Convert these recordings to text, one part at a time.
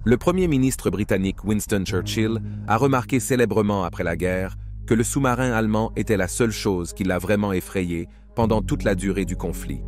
Le premier ministre britannique Winston Churchill a remarqué célèbrement après la guerre que le sous-marin allemand était la seule chose qui l'a vraiment effrayé pendant toute la durée du conflit.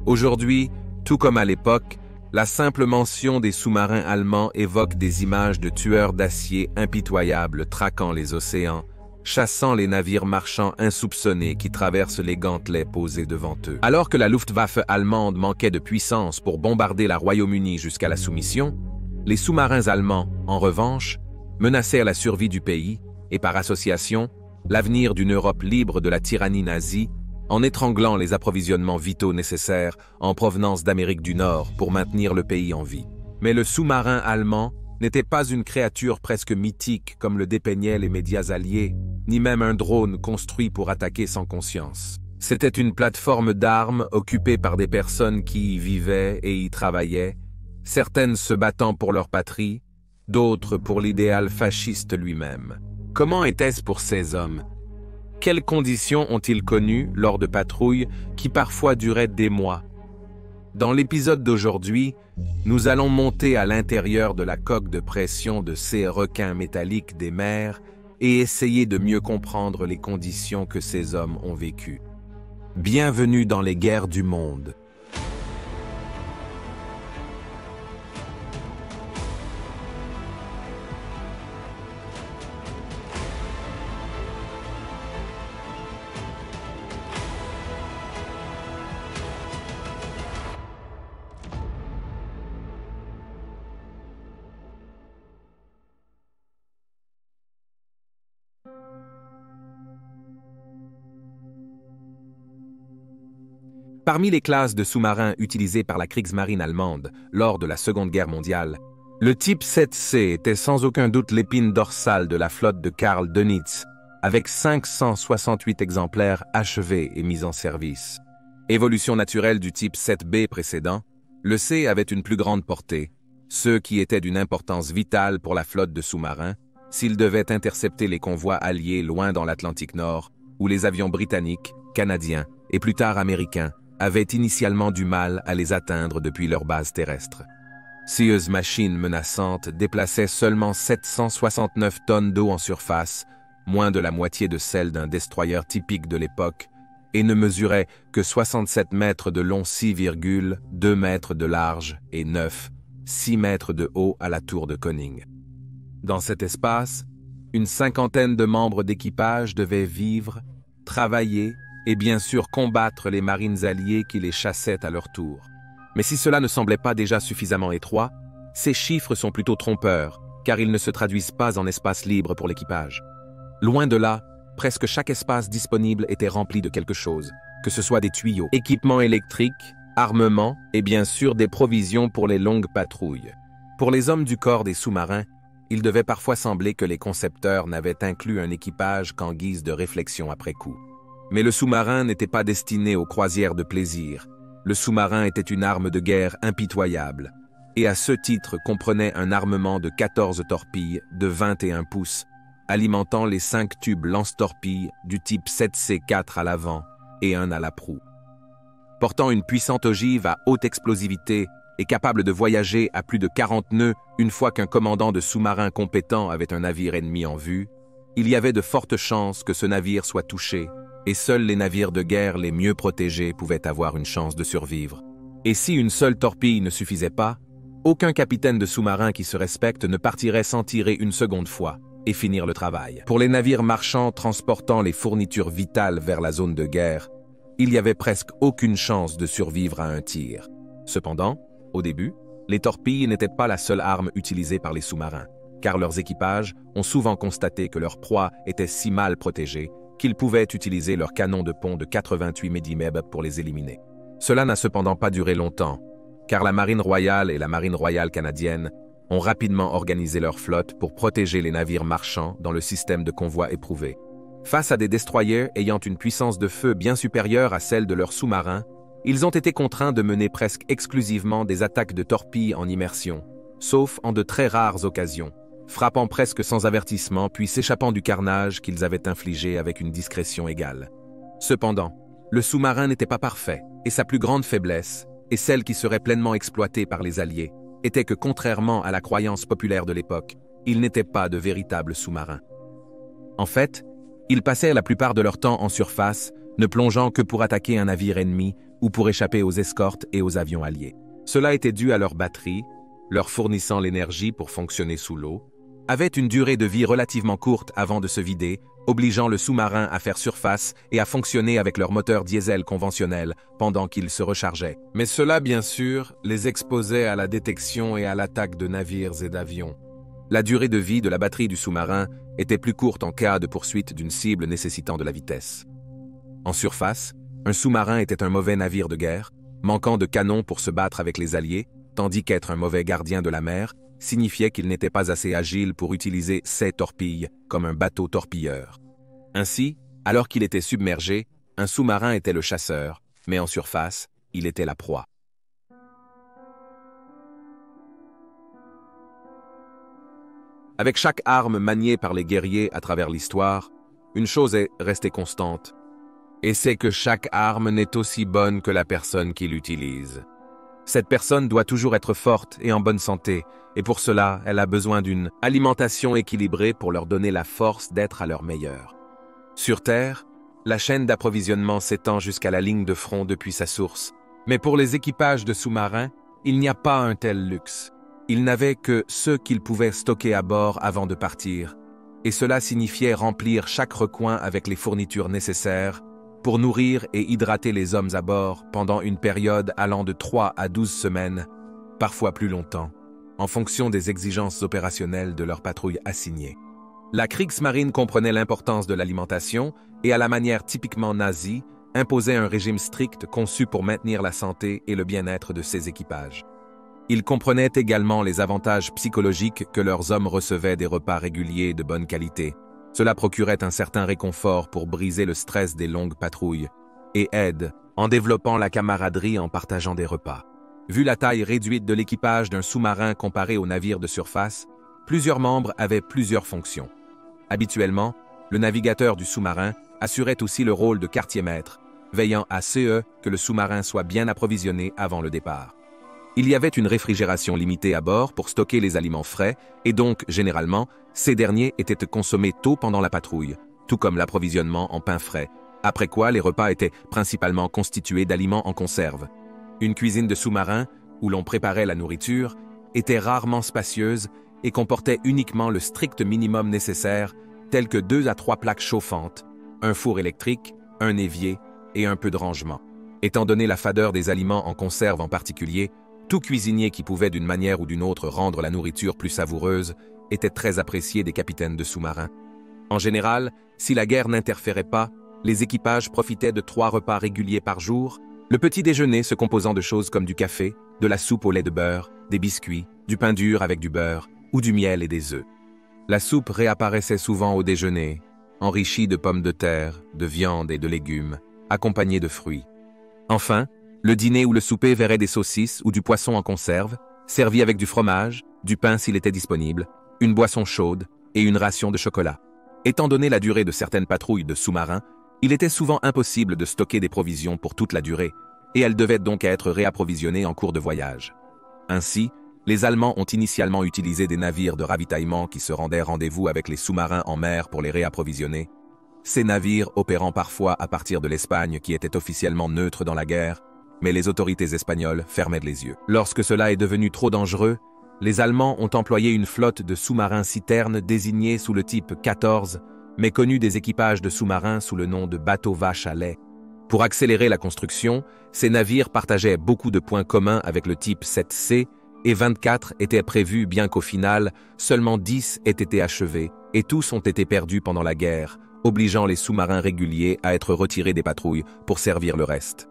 Aujourd'hui, tout comme à l'époque, la simple mention des sous-marins allemands évoque des images de tueurs d'acier impitoyables traquant les océans, chassant les navires marchands insoupçonnés qui traversent les gantelets posés devant eux. Alors que la Luftwaffe allemande manquait de puissance pour bombarder la Royaume-Uni jusqu'à la soumission, les sous-marins allemands, en revanche, menacèrent la survie du pays et, par association, l'avenir d'une Europe libre de la tyrannie nazie, en étranglant les approvisionnements vitaux nécessaires en provenance d'Amérique du Nord pour maintenir le pays en vie. Mais le sous-marin allemand n'était pas une créature presque mythique comme le dépeignaient les médias alliés, ni même un drone construit pour attaquer sans conscience. C'était une plateforme d'armes occupée par des personnes qui y vivaient et y travaillaient, certaines se battant pour leur patrie, d'autres pour l'idéal fasciste lui-même. Comment était-ce pour ces hommes? Quelles conditions ont-ils connues lors de patrouilles qui parfois duraient des mois? Dans l'épisode d'aujourd'hui, nous allons monter à l'intérieur de la coque de pression de ces requins métalliques des mers et essayer de mieux comprendre les conditions que ces hommes ont vécues. Bienvenue dans les guerres du monde. Parmi les classes de sous-marins utilisées par la Kriegsmarine allemande lors de la Seconde Guerre mondiale, le type 7C était sans aucun doute l'épine dorsale de la flotte de Karl Dönitz, avec 568 exemplaires achevés et mis en service. Évolution naturelle du type 7B précédent, le C avait une plus grande portée, ce qui était d'une importance vitale pour la flotte de sous-marins, s'ils devaient intercepter les convois alliés loin dans l'Atlantique Nord, où les avions britanniques, canadiens et plus tard américains avaient initialement du mal à les atteindre depuis leur base terrestre. Ces machines menaçantes déplaçaient seulement 769 tonnes d'eau en surface, moins de la moitié de celle d'un destroyer typique de l'époque, et ne mesuraient que 67 mètres de long, 6,2 mètres de large et 6 mètres de haut à la tour de Koning. Dans cet espace, une cinquantaine de membres d'équipage devaient vivre, travailler et bien sûr combattre les marines alliées qui les chassaient à leur tour. Mais si cela ne semblait pas déjà suffisamment étroit, ces chiffres sont plutôt trompeurs, car ils ne se traduisent pas en espace libre pour l'équipage. Loin de là, presque chaque espace disponible était rempli de quelque chose, que ce soit des tuyaux, équipements électriques, armements et bien sûr des provisions pour les longues patrouilles. Pour les hommes du corps des sous-marins, il devait parfois sembler que les concepteurs n'avaient inclus un équipage qu'en guise de réflexion après coup. Mais le sous-marin n'était pas destiné aux croisières de plaisir. Le sous-marin était une arme de guerre impitoyable, et à ce titre comprenait un armement de 14 torpilles de 21 pouces, alimentant les 5 tubes lance-torpilles du type 7C4 à l'avant et un à la proue. Portant une puissante ogive à haute explosivité et capable de voyager à plus de 40 nœuds une fois qu'un commandant de sous-marin compétent avait un navire ennemi en vue, il y avait de fortes chances que ce navire soit touché, et seuls les navires de guerre les mieux protégés pouvaient avoir une chance de survivre. Et si une seule torpille ne suffisait pas, aucun capitaine de sous-marin qui se respecte ne partirait sans tirer une seconde fois et finir le travail. Pour les navires marchands transportant les fournitures vitales vers la zone de guerre, il y avait presque aucune chance de survivre à un tir. Cependant, au début, les torpilles n'étaient pas la seule arme utilisée par les sous-marins, car leurs équipages ont souvent constaté que leur proie était si mal protégée qu'ils pouvaient utiliser leurs canons de pont de 88 mm pour les éliminer. Cela n'a cependant pas duré longtemps, car la Marine royale et la Marine royale canadienne ont rapidement organisé leur flotte pour protéger les navires marchands dans le système de convoi éprouvé. Face à des destroyers ayant une puissance de feu bien supérieure à celle de leurs sous-marins, ils ont été contraints de mener presque exclusivement des attaques de torpilles en immersion, sauf en de très rares occasions, frappant presque sans avertissement puis s'échappant du carnage qu'ils avaient infligé avec une discrétion égale. Cependant, le sous-marin n'était pas parfait, et sa plus grande faiblesse, et celle qui serait pleinement exploitée par les Alliés, était que contrairement à la croyance populaire de l'époque, ils n'étaient pas de véritables sous-marins. En fait, ils passaient la plupart de leur temps en surface, ne plongeant que pour attaquer un navire ennemi ou pour échapper aux escortes et aux avions alliés. Cela était dû à leur batterie, leur fournissant l'énergie pour fonctionner sous l'eau, avait une durée de vie relativement courte avant de se vider, obligeant le sous-marin à faire surface et à fonctionner avec leur moteur diesel conventionnel pendant qu'ils se rechargeaient. Mais cela, bien sûr, les exposait à la détection et à l'attaque de navires et d'avions. La durée de vie de la batterie du sous-marin était plus courte en cas de poursuite d'une cible nécessitant de la vitesse. En surface, un sous-marin était un mauvais navire de guerre, manquant de canons pour se battre avec les Alliés, tandis qu'être un mauvais gardien de la mer signifiait qu'il n'était pas assez agile pour utiliser ses torpilles comme un bateau torpilleur. Ainsi, alors qu'il était submergé, un sous-marin était le chasseur, mais en surface, il était la proie. Avec chaque arme maniée par les guerriers à travers l'histoire, une chose est restée constante, et c'est que chaque arme n'est aussi bonne que la personne qui l'utilise. Cette personne doit toujours être forte et en bonne santé, et pour cela, elle a besoin d'une alimentation équilibrée pour leur donner la force d'être à leur meilleur. Sur Terre, la chaîne d'approvisionnement s'étend jusqu'à la ligne de front depuis sa source, mais pour les équipages de sous-marins, il n'y a pas un tel luxe. Ils n'avaient que ce qu'ils pouvaient stocker à bord avant de partir, et cela signifiait remplir chaque recoin avec les fournitures nécessaires pour nourrir et hydrater les hommes à bord pendant une période allant de 3 à 12 semaines, parfois plus longtemps, en fonction des exigences opérationnelles de leur patrouille assignée. La Kriegsmarine comprenait l'importance de l'alimentation et, à la manière typiquement nazie, imposait un régime strict conçu pour maintenir la santé et le bien-être de ses équipages. Ils comprenaient également les avantages psychologiques que leurs hommes recevaient des repas réguliers de bonne qualité. Cela procurait un certain réconfort pour briser le stress des longues patrouilles et aide en développant la camaraderie en partageant des repas. Vu la taille réduite de l'équipage d'un sous-marin comparé aux navires de surface, plusieurs membres avaient plusieurs fonctions. Habituellement, le navigateur du sous-marin assurait aussi le rôle de quartier-maître, veillant à ce que le sous-marin soit bien approvisionné avant le départ. Il y avait une réfrigération limitée à bord pour stocker les aliments frais et donc, généralement, ces derniers étaient consommés tôt pendant la patrouille, tout comme l'approvisionnement en pain frais, après quoi les repas étaient principalement constitués d'aliments en conserve. Une cuisine de sous-marin, où l'on préparait la nourriture, était rarement spacieuse et comportait uniquement le strict minimum nécessaire, tel que 2 à 3 plaques chauffantes, un four électrique, un évier et un peu de rangement. Étant donné la fadeur des aliments en conserve en particulier, tout cuisinier qui pouvait d'une manière ou d'une autre rendre la nourriture plus savoureuse était très apprécié des capitaines de sous-marins. En général, si la guerre n'interférait pas, les équipages profitaient de 3 repas réguliers par jour, le petit déjeuner se composant de choses comme du café, de la soupe au lait de beurre, des biscuits, du pain dur avec du beurre ou du miel et des œufs. La soupe réapparaissait souvent au déjeuner, enrichie de pommes de terre, de viande et de légumes, accompagnée de fruits. Enfin, le dîner ou le souper verrait des saucisses ou du poisson en conserve, servi avec du fromage, du pain s'il était disponible, une boisson chaude et une ration de chocolat. Étant donné la durée de certaines patrouilles de sous-marins, il était souvent impossible de stocker des provisions pour toute la durée, et elles devaient donc être réapprovisionnées en cours de voyage. Ainsi, les Allemands ont initialement utilisé des navires de ravitaillement qui se rendaient rendez-vous avec les sous-marins en mer pour les réapprovisionner. Ces navires opérant parfois à partir de l'Espagne qui était officiellement neutre dans la guerre, mais les autorités espagnoles fermaient les yeux. Lorsque cela est devenu trop dangereux, les Allemands ont employé une flotte de sous-marins citernes désignés sous le type 14, mais connus des équipages de sous-marins sous le nom de bateaux vaches à lait. Pour accélérer la construction, ces navires partageaient beaucoup de points communs avec le type 7C, et 24 étaient prévus bien qu'au final, seulement 10 aient été achevés, et tous ont été perdus pendant la guerre, obligeant les sous-marins réguliers à être retirés des patrouilles pour servir le reste.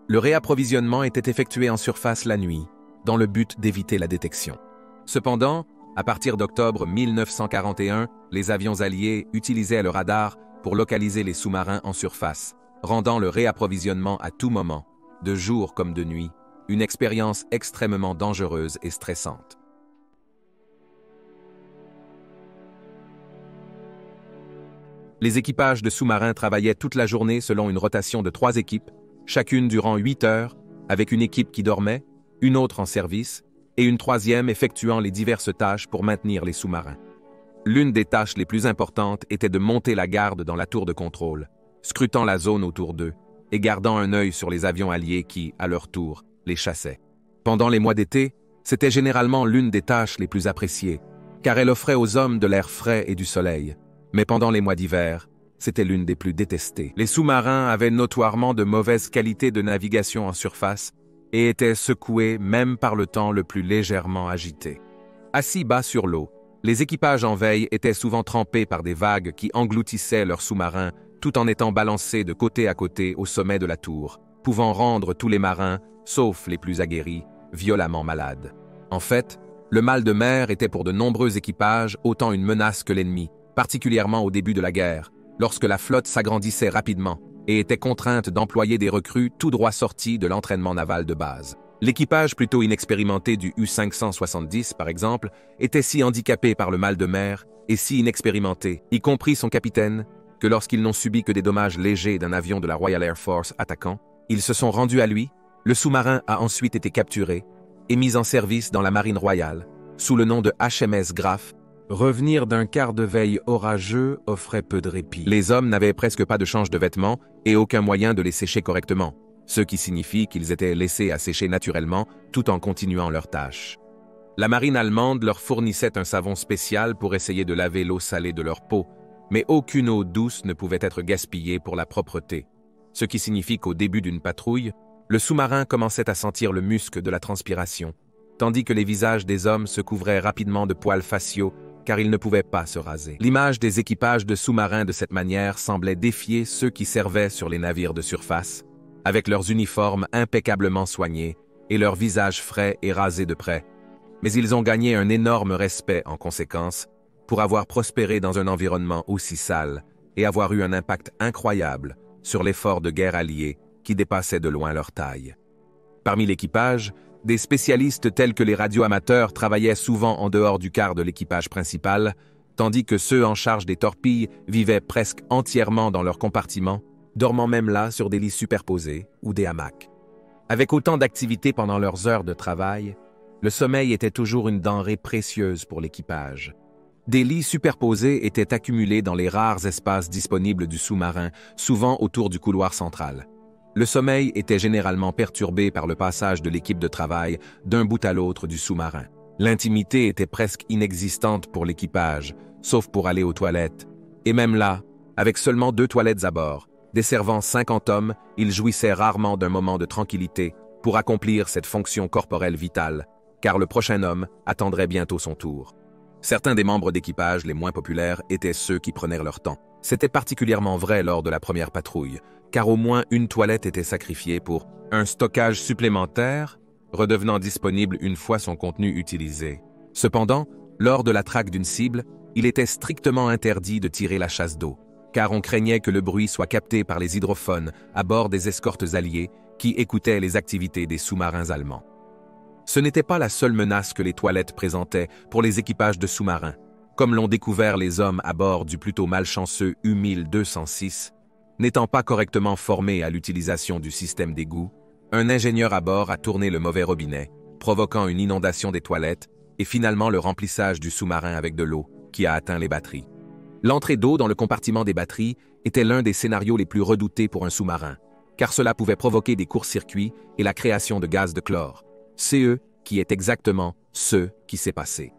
Le réapprovisionnement était effectué en surface la nuit, dans le but d'éviter la détection. Cependant, à partir d'octobre 1941, les avions alliés utilisaient le radar pour localiser les sous-marins en surface, rendant le réapprovisionnement à tout moment, de jour comme de nuit, une expérience extrêmement dangereuse et stressante. Les équipages de sous-marins travaillaient toute la journée selon une rotation de 3 équipes, chacune durant 8 heures, avec une équipe qui dormait, une autre en service et une troisième effectuant les diverses tâches pour maintenir les sous-marins. L'une des tâches les plus importantes était de monter la garde dans la tour de contrôle, scrutant la zone autour d'eux et gardant un œil sur les avions alliés qui, à leur tour, les chassaient. Pendant les mois d'été, c'était généralement l'une des tâches les plus appréciées, car elle offrait aux hommes de l'air frais et du soleil. Mais pendant les mois d'hiver, c'était l'une des plus détestées. Les sous-marins avaient notoirement de mauvaises qualités de navigation en surface et étaient secoués même par le temps le plus légèrement agité. Assis bas sur l'eau, les équipages en veille étaient souvent trempés par des vagues qui engloutissaient leurs sous-marins tout en étant balancés de côté à côté au sommet de la tour, pouvant rendre tous les marins, sauf les plus aguerris, violemment malades. En fait, le mal de mer était pour de nombreux équipages autant une menace que l'ennemi, particulièrement au début de la guerre, lorsque la flotte s'agrandissait rapidement et était contrainte d'employer des recrues tout droit sortis de l'entraînement naval de base. L'équipage plutôt inexpérimenté du U-570, par exemple, était si handicapé par le mal de mer et si inexpérimenté, y compris son capitaine, que lorsqu'ils n'ont subi que des dommages légers d'un avion de la Royal Air Force attaquant, ils se sont rendus à lui, le sous-marin a ensuite été capturé et mis en service dans la marine royale, sous le nom de HMS Graf. Revenir d'un quart de veille orageux offrait peu de répit. Les hommes n'avaient presque pas de change de vêtements et aucun moyen de les sécher correctement, ce qui signifie qu'ils étaient laissés à sécher naturellement tout en continuant leurs tâches. La marine allemande leur fournissait un savon spécial pour essayer de laver l'eau salée de leur peau, mais aucune eau douce ne pouvait être gaspillée pour la propreté, ce qui signifie qu'au début d'une patrouille, le sous-marin commençait à sentir le musc de la transpiration, tandis que les visages des hommes se couvraient rapidement de poils faciaux car ils ne pouvaient pas se raser. L'image des équipages de sous-marins de cette manière semblait défier ceux qui servaient sur les navires de surface, avec leurs uniformes impeccablement soignés et leurs visages frais et rasés de près. Mais ils ont gagné un énorme respect en conséquence pour avoir prospéré dans un environnement aussi sale et avoir eu un impact incroyable sur l'effort de guerre allié qui dépassait de loin leur taille. Parmi l'équipage, des spécialistes tels que les radioamateurs travaillaient souvent en dehors du quart de l'équipage principal, tandis que ceux en charge des torpilles vivaient presque entièrement dans leur compartiment, dormant même là sur des lits superposés ou des hamacs. Avec autant d'activités pendant leurs heures de travail, le sommeil était toujours une denrée précieuse pour l'équipage. Des lits superposés étaient accumulés dans les rares espaces disponibles du sous-marin, souvent autour du couloir central. Le sommeil était généralement perturbé par le passage de l'équipe de travail d'un bout à l'autre du sous-marin. L'intimité était presque inexistante pour l'équipage, sauf pour aller aux toilettes. Et même là, avec seulement 2 toilettes à bord, desservant 50 hommes, ils jouissaient rarement d'un moment de tranquillité pour accomplir cette fonction corporelle vitale, car le prochain homme attendrait bientôt son tour. Certains des membres d'équipage les moins populaires étaient ceux qui prenaient leur temps. C'était particulièrement vrai lors de la première patrouille, car au moins une toilette était sacrifiée pour un stockage supplémentaire, redevenant disponible une fois son contenu utilisé. Cependant, lors de la traque d'une cible, il était strictement interdit de tirer la chasse d'eau, car on craignait que le bruit soit capté par les hydrophones à bord des escortes alliées qui écoutaient les activités des sous-marins allemands. Ce n'était pas la seule menace que les toilettes présentaient pour les équipages de sous-marins, comme l'ont découvert les hommes à bord du plutôt malchanceux U-1206. N'étant pas correctement formés à l'utilisation du système d'égout, un ingénieur à bord a tourné le mauvais robinet, provoquant une inondation des toilettes et finalement le remplissage du sous-marin avec de l'eau qui a atteint les batteries. L'entrée d'eau dans le compartiment des batteries était l'un des scénarios les plus redoutés pour un sous-marin, car cela pouvait provoquer des courts-circuits et la création de gaz de chlore. CE qui est exactement ce qui s'est passé.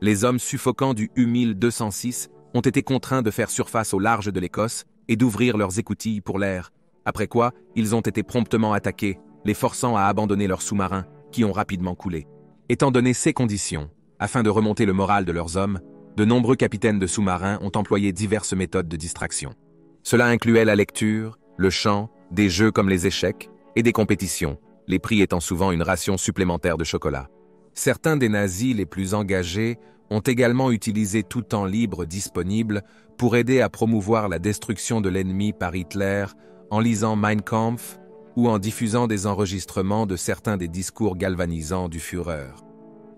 Les hommes suffocants du U-1206 ont été contraints de faire surface au large de l'Écosse et d'ouvrir leurs écoutilles pour l'air, après quoi ils ont été promptement attaqués, les forçant à abandonner leurs sous-marins, qui ont rapidement coulé. Étant donné ces conditions, afin de remonter le moral de leurs hommes, de nombreux capitaines de sous-marins ont employé diverses méthodes de distraction. Cela incluait la lecture, le chant, des jeux comme les échecs et des compétitions, les prix étant souvent une ration supplémentaire de chocolat. Certains des nazis les plus engagés ont également utilisé tout temps libre disponible pour aider à promouvoir la destruction de l'ennemi par Hitler en lisant Mein Kampf ou en diffusant des enregistrements de certains des discours galvanisants du Führer.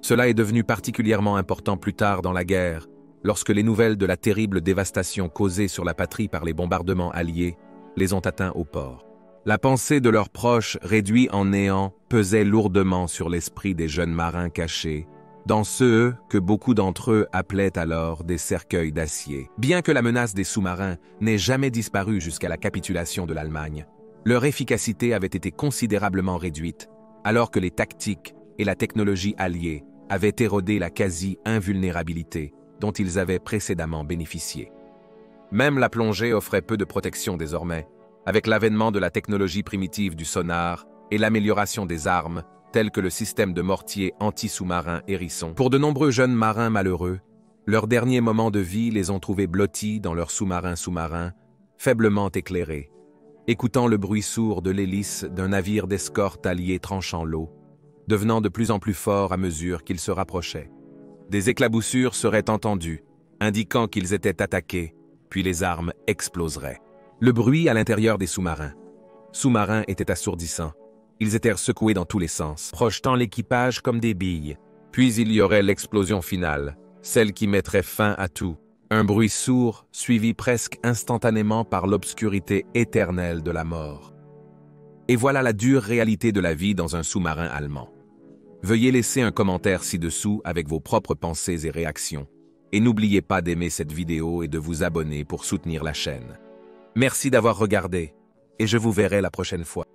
Cela est devenu particulièrement important plus tard dans la guerre, lorsque les nouvelles de la terrible dévastation causée sur la patrie par les bombardements alliés les ont atteints au port. La pensée de leurs proches réduits en néant pesait lourdement sur l'esprit des jeunes marins cachés, dans ceux que beaucoup d'entre eux appelaient alors des cercueils d'acier. Bien que la menace des sous-marins n'ait jamais disparu jusqu'à la capitulation de l'Allemagne, leur efficacité avait été considérablement réduite, alors que les tactiques et la technologie alliées avaient érodé la quasi-invulnérabilité dont ils avaient précédemment bénéficié. Même la plongée offrait peu de protection désormais, avec l'avènement de la technologie primitive du sonar et l'amélioration des armes, telles que le système de mortier anti-sous-marin Hérisson. Pour de nombreux jeunes marins malheureux, leurs derniers moments de vie les ont trouvés blottis dans leur sous-marin, faiblement éclairés, écoutant le bruit sourd de l'hélice d'un navire d'escorte allié tranchant l'eau, devenant de plus en plus fort à mesure qu'il se rapprochait. Des éclaboussures seraient entendues, indiquant qu'ils étaient attaqués, puis les armes exploseraient. Le bruit à l'intérieur des sous-marins était assourdissant. Ils étaient secoués dans tous les sens, projetant l'équipage comme des billes. Puis il y aurait l'explosion finale, celle qui mettrait fin à tout. Un bruit sourd, suivi presque instantanément par l'obscurité éternelle de la mort. Et voilà la dure réalité de la vie dans un sous-marin allemand. Veuillez laisser un commentaire ci-dessous avec vos propres pensées et réactions. Et n'oubliez pas d'aimer cette vidéo et de vous abonner pour soutenir la chaîne. Merci d'avoir regardé, et je vous verrai la prochaine fois.